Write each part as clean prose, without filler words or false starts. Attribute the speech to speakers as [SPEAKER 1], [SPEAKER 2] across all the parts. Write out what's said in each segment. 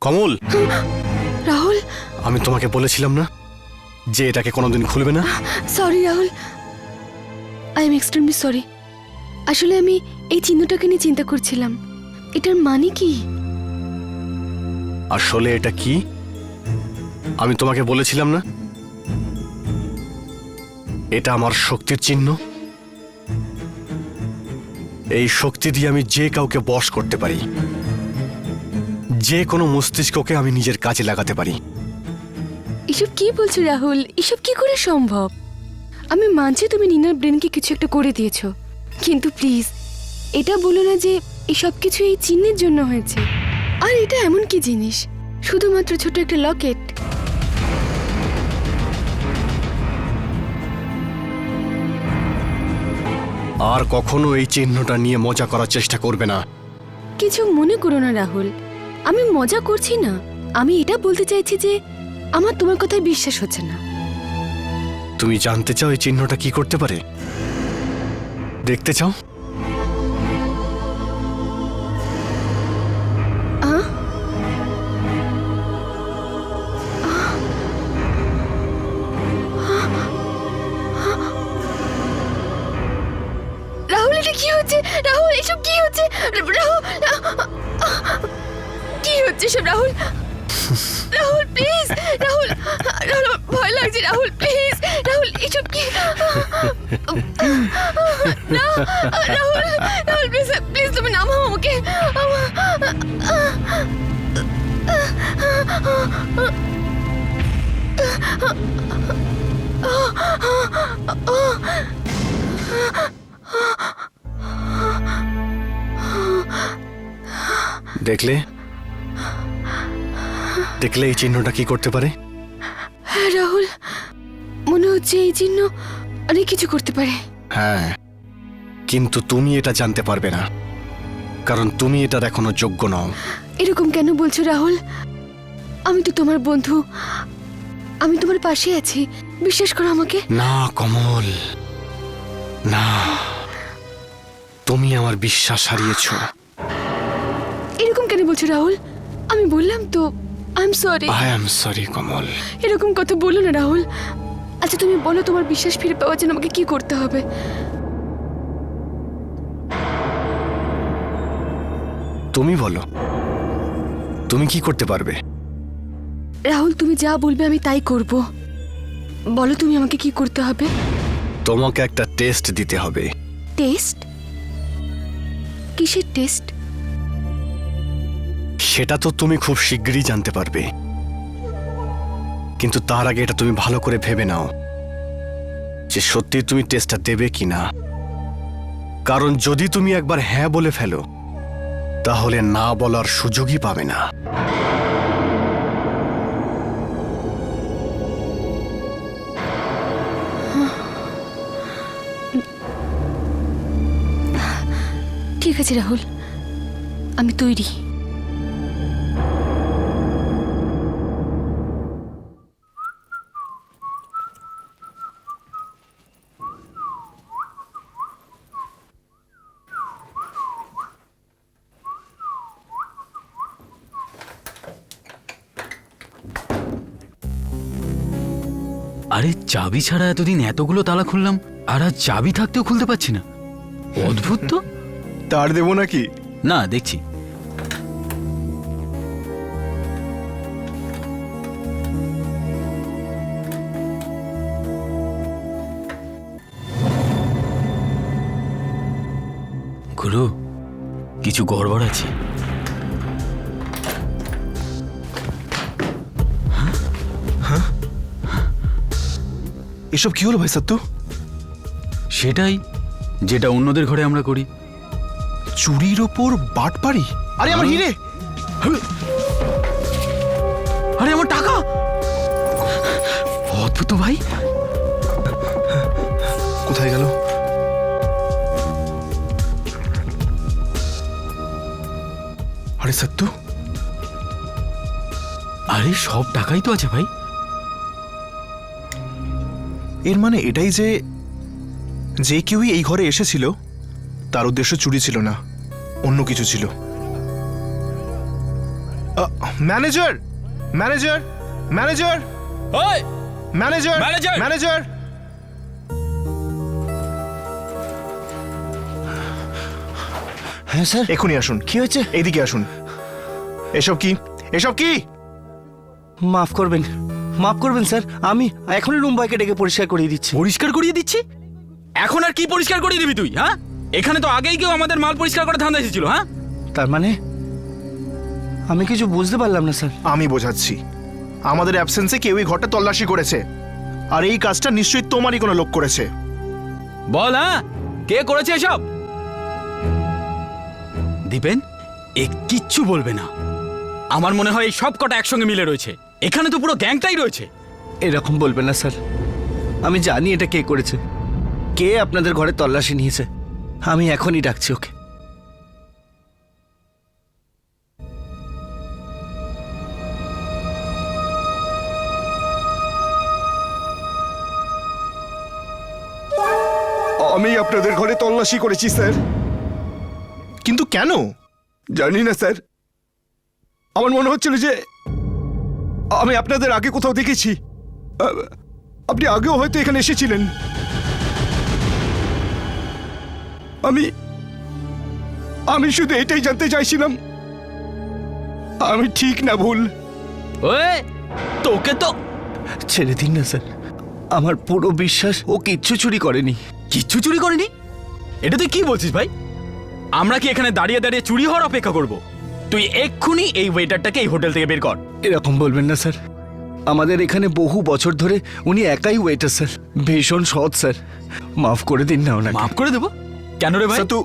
[SPEAKER 1] কমল,
[SPEAKER 2] রাহুল,
[SPEAKER 1] আমি তোমাকে বলেছিলাম না যে এটাকে কোনোদিন খুলবে না।
[SPEAKER 2] Sorry Rahul, I am extremely sorry. আসলে আমি এই চিহ্নটাকে নিয়ে চিন্তা করছিলাম, এটার মানে কি?
[SPEAKER 1] আসলে এটা কি আমি তোমাকে বলেছিলাম না, এটা আমার শক্তির চিহ্ন। এই শক্তি দিয়ে আমি যে কাউকে বশ করতে পারি, যে কোনো মস্তিষ্ককে আমি নিজের কাজে লাগাতে পারি।
[SPEAKER 2] এসব কি বলছো রাহুল? এসব কি করে সম্ভব? আমি মানছি তুমি নিনার ব্রেনকে কিছু একটা করে দিয়েছো, কিন্তু প্লিজ এটা বলো না যে এসব কিছু এই চিহ্নের জন্য হয়েছে। আর এটা এমন কি জিনিস, শুধুমাত্র ছোট একটা লকেট।
[SPEAKER 1] আর কখনো এই চিহ্নটা নিয়ে মজা করার চেষ্টা করবে না।
[SPEAKER 2] কিছু মনে করো না রাহুল, আমি মজা করছি না। আমি এটা বলতে চাইছি যে আমার তোমার কথায় বিশ্বাস হচ্ছে না।
[SPEAKER 1] তুমি জানতে চাও এই চিহ্নটা কি করতে পারে? দেখতে চাও?
[SPEAKER 2] আহ? রাহুল, এটা কি হচ্ছে? রাহুল, এসব কি হচ্ছে? রাহুল, কি হচ্ছে সব? রাহুল, রাহুল প্লিজ, রাহুল, রাহুল ভয় লাগছে। রাহুল প্লিজ, রাহুল এসব কি? না, রাহুল, রাহুল প্লিজ, প্লিজ তুমি নামাও আমাকে।
[SPEAKER 1] দেখলে দেখলে এই চিহ্নটা কি করতে পারে?
[SPEAKER 2] হ্যাঁ রাহুল, মনে হচ্ছে এই চিহ্ন অনেক কিছু করতে পারে।
[SPEAKER 1] হ্যাঁ, কিন্তু তুমি এটা জানতে পারবে না, কারণ তুমি এটার এখনো যোগ্য নও।
[SPEAKER 2] এরকম কেন বলছো রাহুল? আমি তো তোমার বন্ধু, আমি তোমার পাশে আছি, বিশ্বাস করো আমাকে।
[SPEAKER 1] না কমল, না, তুমি আমার বিশ্বাস হারিয়েছ।
[SPEAKER 2] এরকম কেন বলছো রাহুল? আমি বললাম তো I am sorry.
[SPEAKER 1] I am sorry Kamal.
[SPEAKER 2] এরকম কথা বলো না রাহুল। আচ্ছা তুমি বলো, তোমার বিশ্বাস ফিরে পাওয়ার জন্য আমাকে কি করতে হবে?
[SPEAKER 1] তুমি বলো, তুমি কি করতে পারবে?
[SPEAKER 2] রাহুল তুমি যা বলবে আমি তাই করব। বলো তুমি আমাকে কি করতে হবে?
[SPEAKER 1] তোমাকে একটা টেস্ট দিতে হবে।
[SPEAKER 2] টেস্ট? কিসের টেস্ট?
[SPEAKER 1] সেটা তো তুমি খুব শিগগিরই জানতে পারবে, কিন্তু তার আগে এটা তুমি ভালো করে ভেবে নাও যে সত্যি তুমি টেস্টটা দেবে কিনা। কারণ যদি তুমি একবার হ্যাঁ বলে ফেলো, তাহলে না বলার সুযোগই পাবে না।
[SPEAKER 2] ঠিক আছে রাহুল, আমি তৈরি।
[SPEAKER 3] আরে চাবি ছাড়া এতদিন এতগুলো তালা খুললাম, আর আজ চাবি থাকতেও খুলতে পারছি না। অদ্ভুত তো।
[SPEAKER 1] তার দেবো নাকি?
[SPEAKER 3] না, দেখছি। গুরু, কিছু গড়বড় আছে।
[SPEAKER 4] এসব কি হলো ভাই সত্তু?
[SPEAKER 3] সেটাই যেটা অন্যদের ঘরে আমরা করি।
[SPEAKER 4] চুরির ওপর বাটপাড়ি? আরে আমার হিরে!
[SPEAKER 3] আরে আমার টাকা! অদ্ভুত ভাই,
[SPEAKER 4] কোথায় গেল? আরে সত্তু,
[SPEAKER 3] আরে সব টাকাই তো আছে ভাই।
[SPEAKER 4] এর মানে এটাই যে যে কেউই এই ঘরে এসেছিল তার উদ্দেশ্য চুরি ছিল না, অন্য কিছু ছিল। ম্যানেজার ম্যানেজার ম্যানেজার
[SPEAKER 3] ওই
[SPEAKER 4] ম্যানেজার
[SPEAKER 3] ম্যানেজার!
[SPEAKER 4] ম্যানেজার
[SPEAKER 5] হ্যাঁ স্যার,
[SPEAKER 4] এখনই আসুন।
[SPEAKER 5] কি হয়েছে?
[SPEAKER 4] এইদিকে আসুন। এসব কি? এসব কি?
[SPEAKER 5] মাফ করবেন, মাফ করবেন স্যার। আমি এখনই রুম বয়কে ডেকে পরিষ্কার করিয়ে দিচ্ছি।
[SPEAKER 3] পরিষ্কার করিয়ে দিচ্ছি? এখন আর কি পরিষ্কার করিয়ে দিবি তুই? হ্যাঁ, এখানে তো আগেই কেউ আমাদের মাল পরিষ্কার করে ধান্দা এসেছিল। হ্যাঁ,
[SPEAKER 5] তার মানে আমি কিছু বুঝতে পারলাম না স্যার।
[SPEAKER 4] আমি বোঝাচ্ছি। আমাদের অ্যাবসেন্সে কেউ এই ঘরটা তল্লাশি করেছে, আর এই কাজটা নিশ্চয়ই তোমারই কোনো লোক করেছে।
[SPEAKER 3] বল, হ্যাঁ, কে করেছে এসব? দীপেন, এ কিচ্ছু বলবে না। আমার মনে হয় এই সব কটা একসঙ্গে মিলে রয়েছে। এখানে তো পুরো গ্যাংটাই রয়েছে।
[SPEAKER 5] এরকম বলবেন না স্যার। আমি জানি এটা কে করেছে, কে আপনাদের ঘরে তল্লাশি নিয়েছে। আমি এখনই ডাকছি ওকে।
[SPEAKER 6] আমি আপনাদের ঘরে তল্লাশি করেছি স্যার।
[SPEAKER 4] কিন্তু কেন?
[SPEAKER 6] জানি না স্যার, আমার মনে হচ্ছিল যে আমি আপনাদের আগে কোথাও দেখেছি। আপনি আগেও হয়তো এখানে এসেছিলেন। আমি শুধু এটাই জানতে চাইছিলাম আমি ঠিক না ভুল।
[SPEAKER 3] ওই, তোকে তো
[SPEAKER 5] ছেড়ে দিন না স্যার, আমার পুরো বিশ্বাস ও কিচ্ছু চুরি করেনি।
[SPEAKER 3] কিচ্ছু চুরি করেনি? এটা তুই কি বলছিস ভাই? আমরা কি এখানে দাঁড়িয়ে দাঁড়িয়ে চুরি হওয়ার অপেক্ষা করব? তুই এক্ষুনি এই ওয়েটারটাকে এই হোটেল থেকে বের কর।
[SPEAKER 5] এরকম বলবেন না স্যার। আমাদের এখানে বহু বছর ধরে উনি একাই ওয়েটার স্যার, ভীষণ সৎ স্যার। মাফ করে দিন না ওনাকে।
[SPEAKER 3] মাফ করে দেবো? কেন রে ভাই?
[SPEAKER 6] সাতু,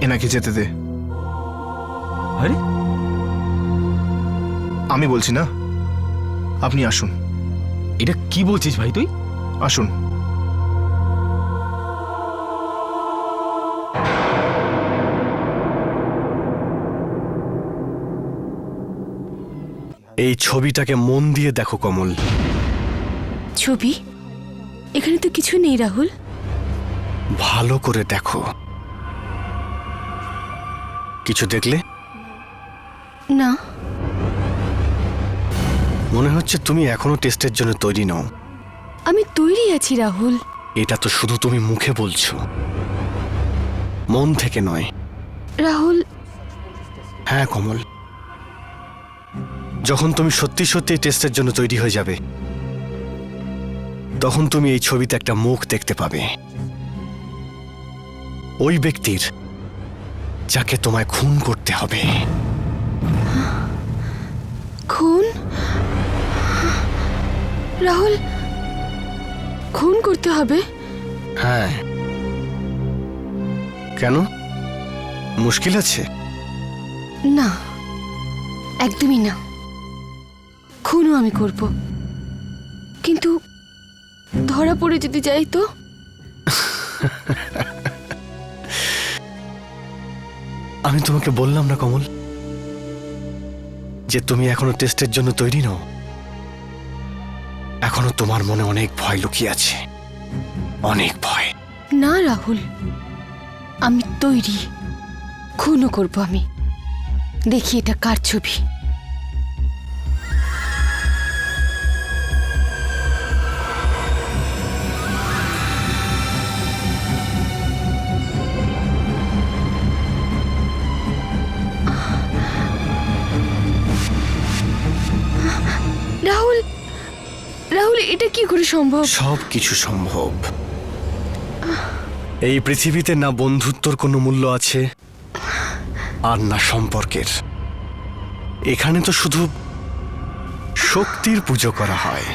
[SPEAKER 4] এনাকে যেতে দে।
[SPEAKER 3] আরে,
[SPEAKER 4] আমি বলছি না, আপনি আসুন।
[SPEAKER 3] এটা কি বলছিস ভাই তুই?
[SPEAKER 4] আসুন।
[SPEAKER 1] এই ছবিটাকে মন দিয়ে দেখো কমল।
[SPEAKER 2] ছবি? এখানে তো কিছু নেই রাহুল।
[SPEAKER 1] ভালো করে দেখো। কিছু দেখলে?
[SPEAKER 2] না।
[SPEAKER 1] মনে হচ্ছে তুমি এখনো টেস্টের জন্য তৈরি নও।
[SPEAKER 2] আমি তৈরি আছি রাহুল।
[SPEAKER 1] এটা তো শুধু তুমি মুখে বলছো, মন থেকে নয়।
[SPEAKER 2] রাহুল,
[SPEAKER 1] হ্যাঁ কমল, যখন তুমি সত্যি সত্যি টেস্টের জন্য তৈরি হয়ে যাবে, তখন তুমি এই ছবিতে একটা মুখ দেখতে পাবে। ওই ব্যক্তির যাকে তোমায় খুন করতে হবে।
[SPEAKER 2] খুন? রাহুল, খুন করতে হবে?
[SPEAKER 1] হ্যাঁ, কেন? মুশকিল আছে?
[SPEAKER 2] না, একদমই না। খুনও আমি করব, কিন্তু ধরা পড়ে যদি যাই তো?
[SPEAKER 1] আমি তোমাকে বললাম না কমল, যে তুমি এখনো টেস্টের জন্য তৈরি নও। এখনো তোমার মনে অনেক ভয় লুকিয়ে আছে, অনেক ভয়।
[SPEAKER 2] না রাহুল, আমি তৈরি। খুনও করব আমি। দেখি এটা কার ছবি। রাহুল, রাহুল, এটা কি করে সম্ভব?
[SPEAKER 1] সব কিছু সম্ভব। এই পৃথিবীতে না বন্ধুত্বর কোনো মূল্য আছে, আর না সম্পর্কের। এখানে তো শুধু শক্তির পুজো করা হয়,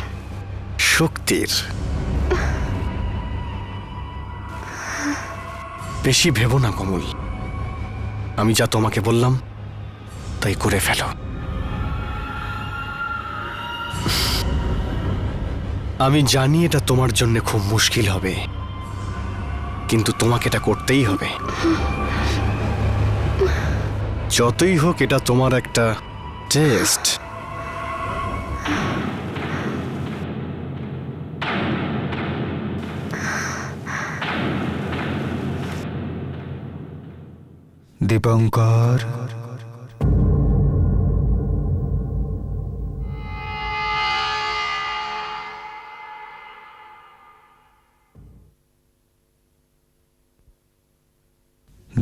[SPEAKER 1] শক্তির। বেশি ভেবো না কমল, আমি যা তোমাকে বললাম তাই করে ফেলো। আমি জানি এটা তোমার জন্য খুব মুশকিল হবে, কিন্তু তোমাকে এটা করতেই হবে। যতই হোক এটা তোমার একটা টেস্ট।
[SPEAKER 6] দীপঙ্কর,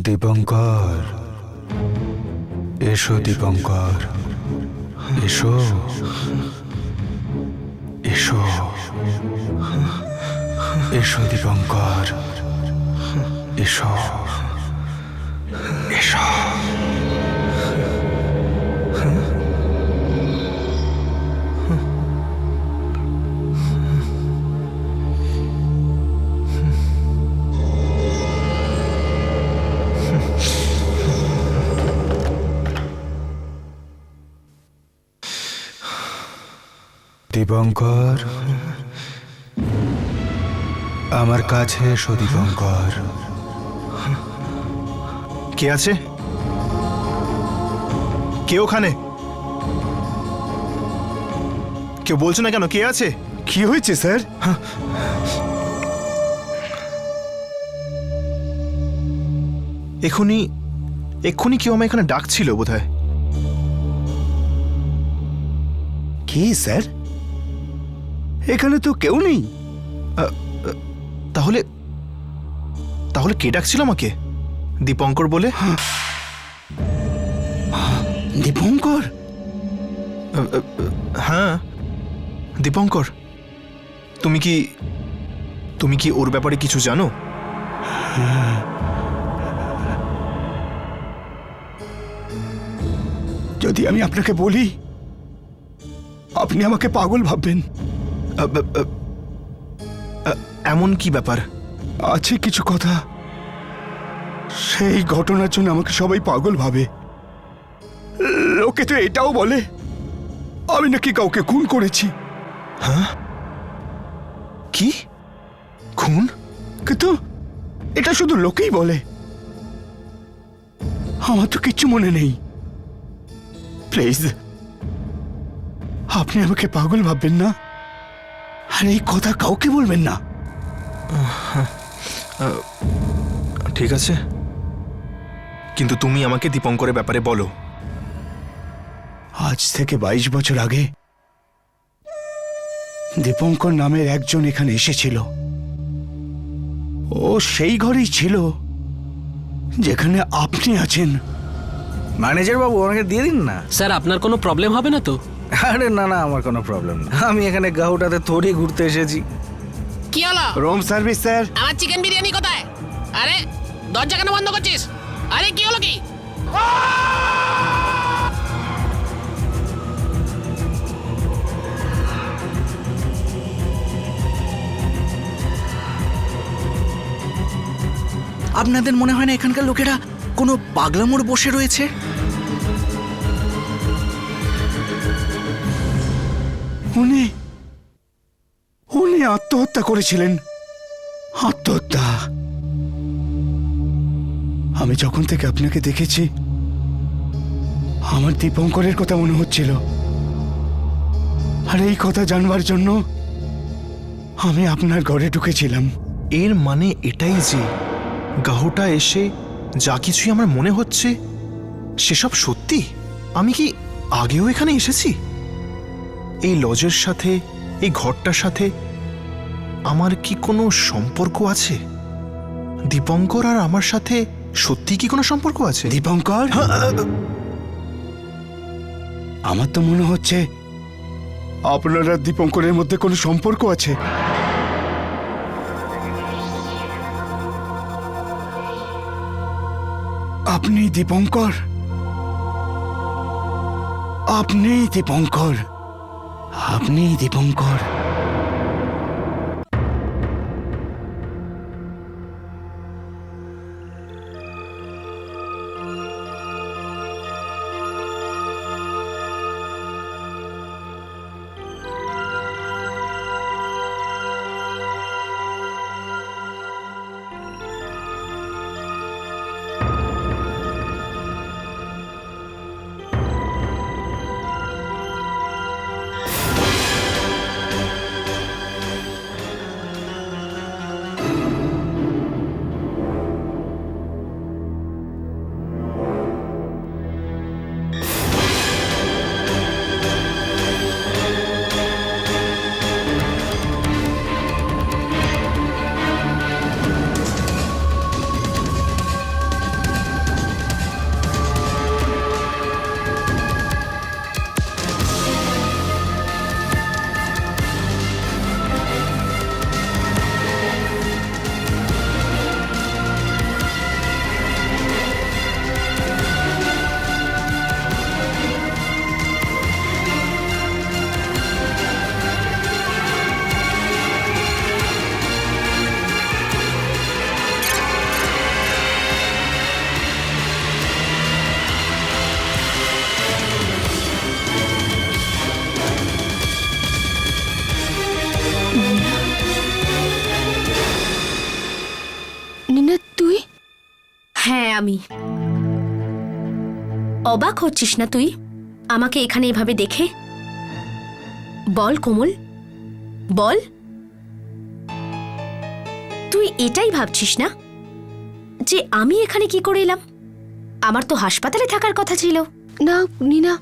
[SPEAKER 6] দীপঙ্কর, এসো দীপঙ্কর, এসো, এসো, এসো দীপঙ্কর, এসো, এসো। দীপঙ্কর, আমার কাছে এসো দীপঙ্কর।
[SPEAKER 4] কে আছে? কে ওখানে? কেউ বলছো না কেন? কে আছে?
[SPEAKER 6] কি হয়েছে স্যার?
[SPEAKER 4] এক্ষুনি এক্ষুনি কেউ আমায় এখানে ডাকছিল বোধহয়।
[SPEAKER 6] কি স্যার? এখানে তো কেউ নেই।
[SPEAKER 4] তাহলে তাহলে কে ডাকছিল আমাকে? দীপঙ্কর বলে?
[SPEAKER 6] দীপঙ্কর?
[SPEAKER 4] হ্যাঁ, দীপঙ্কর। তুমি কি ওর ব্যাপারে কিছু জানো?
[SPEAKER 6] যদি আমি আপনাকে বলি আপনি আমাকে পাগল ভাববেন।
[SPEAKER 4] এমন কি ব্যাপার?
[SPEAKER 6] আছে কিছু কথা, সেই ঘটনার জন্য আমাকে সবাই পাগল ভাবে। লোকে তো এটাও বলে আমি নাকি কাউকে খুন করেছি।
[SPEAKER 4] হ্যাঁ? কি? খুন?
[SPEAKER 6] কিন্তু এটা শুধু লোকেই বলে, আমার তো কিচ্ছু মনে নেই। প্লিজ, আপনি আমাকে পাগল ভাববেন না, আর এই কথা কাউকে বলবেন না।
[SPEAKER 4] ঠিক আছে, কিন্তু তুমি আমাকে দীপঙ্করের ব্যাপারে বলো।
[SPEAKER 6] আজ থেকে 22 বছর আগে দীপঙ্কর নামের একজন এখানে এসেছিল। ও সেই ঘরেই ছিল যেখানে আপনি আছেন।
[SPEAKER 5] ম্যানেজার বাবু, আমাকে দিয়ে দিন না।
[SPEAKER 7] স্যার আপনার কোনো প্রবলেম হবে না তো?
[SPEAKER 5] আরে না না, আমার কোনো প্রবলেম না। আমি এখানে গাহুটাতে থোড়ি ঘুরতে এসেছি।
[SPEAKER 8] কি হলো?
[SPEAKER 6] Room service sir.
[SPEAKER 8] আমার চিকেন বিরিয়ানি কোথায়? আরে দরজা কেন বন্ধ করছিস? আরে কি হলো কি?
[SPEAKER 5] আপনাদের মনে হয় না এখানকার লোকেরা কোনো পাগলামোর বসে রয়েছে?
[SPEAKER 6] উনি উনি আত্মহত্যা করেছিলেন। আত্মহত্যা। আমি যখন থেকে আপনাকে দেখেছি আমার দীপঙ্করের কথা মনে হচ্ছিল, আর এই কথা জানবার জন্য আমি আপনার ঘরে ঢুকেছিলাম।
[SPEAKER 4] এর মানে এটাই যে গাহুটা এসে যা কিছুই আমার মনে হচ্ছে সেসব সত্যি? আমি কি আগেও এখানে এসেছি? এই লজের সাথে, এই ঘরটার সাথে আমার কি কোনো সম্পর্ক আছে? দীপঙ্কর আর আমার সাথে সত্যি কি কোনো সম্পর্ক আছে?
[SPEAKER 6] দীপঙ্কর, আমার তো মনে হচ্ছে আপনার আর দীপঙ্করের মধ্যে কোনো সম্পর্ক আছে। আপনি দীপঙ্কর, আপনি দীপঙ্কর, আপনি দীপঙ্কর।
[SPEAKER 9] হ্যাঁ আমি। অবাক হচ্ছিস না তুই আমাকে এখানে এভাবে দেখে? বল কোমল, বল। তুই এটাই ভাবছিস না যে আমি এখানে কি করে এলাম? আমার তো হাসপাতালে থাকার কথা ছিল।
[SPEAKER 2] না নীনা,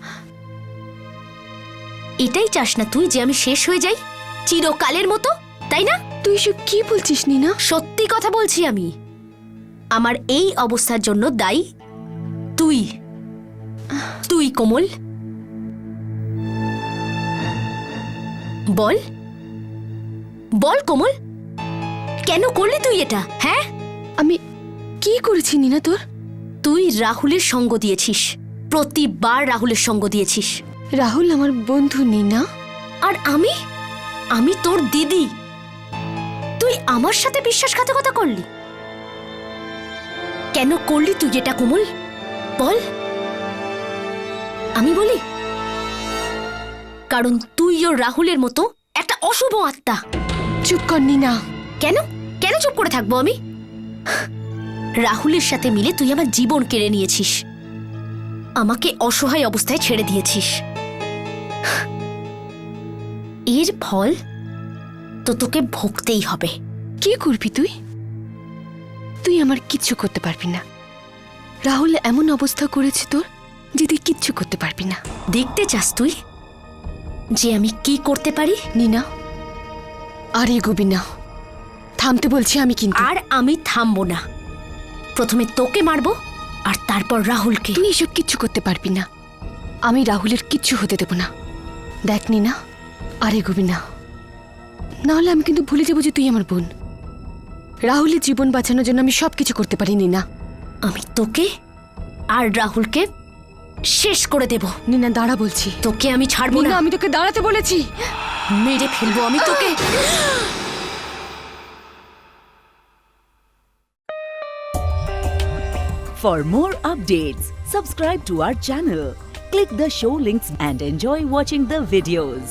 [SPEAKER 9] এটাই চাস না তুই যে আমি শেষ হয়ে যাই চিরকালের মতো, তাই না?
[SPEAKER 2] তুই এসব কি বলছিস নীনা?
[SPEAKER 9] সত্যি কথা বলছি আমি। আমার এই অবস্থার জন্য দায়ী তুই, তুই কোমল। বল, বল কোমল, কেন করলি তুই এটা? হ্যাঁ,
[SPEAKER 2] আমি কি করেছি নীনা তোর?
[SPEAKER 9] তুই রাহুলের সঙ্গ দিয়েছিস, প্রতিবার রাহুলের সঙ্গ দিয়েছিস।
[SPEAKER 2] রাহুল আমার বন্ধু নীনা।
[SPEAKER 9] আর আমি, আমি তোর দিদি। তুই আমার সাথে বিশ্বাসঘাতকতা করলি। কেন করলি তুই এটা কোমল? বল, আমি বলি। কারণ তুইও রাহুলের মতো একটা অশুভ আত্মা।
[SPEAKER 2] চুপ কর নীনা।
[SPEAKER 9] কেন কেন চুপ করে থাকবো আমি? রাহুলের সাথে মিলে তুই আমার জীবন কেড়ে নিয়েছিস, আমাকে অসহায় অবস্থায় ছেড়ে দিয়েছিস। এর ফল তো তোকে ভুগতেই হবে।
[SPEAKER 2] কি করবি তুই? তুই আমার কিচ্ছু করতে পারবি না। রাহুল এমন অবস্থা করেছে তোর যে তুই কিচ্ছু করতে পারবি না।
[SPEAKER 9] দেখতে চাস তুই যে আমি কি করতে পারি?
[SPEAKER 2] নীনা, আর এগোবি না। থামতে বলছি আমি কিন্তু।
[SPEAKER 9] আর আমি থামবো না। প্রথমে তোকে মারবো আর তারপর রাহুলকে।
[SPEAKER 2] তুই এসব কিচ্ছু করতে পারবি না। আমি রাহুলের কিচ্ছু হতে দেব না। দেখ নীনা, আর এগোবি না, নাহলে আমি কিন্তু ভুলে যাবো যে তুই আমার বোন। রাহুলের জীবন বাঁচানোর জন্য আমি সবকিছু করতে পারি নীনা।
[SPEAKER 9] আমি তোকে আর রাহুলকে শেষ করে দেব।
[SPEAKER 2] নীনা দাঁড়া বলছি।
[SPEAKER 9] তোকে আমি ছাড়বো
[SPEAKER 2] নীনা,
[SPEAKER 9] না।
[SPEAKER 2] আমি তোকে দাঁড়াতে বলেছি।
[SPEAKER 9] মেরে ফেলবো আমি তোকে।
[SPEAKER 10] For more updates, subscribe to our channel, click the show links and enjoy watching the videos.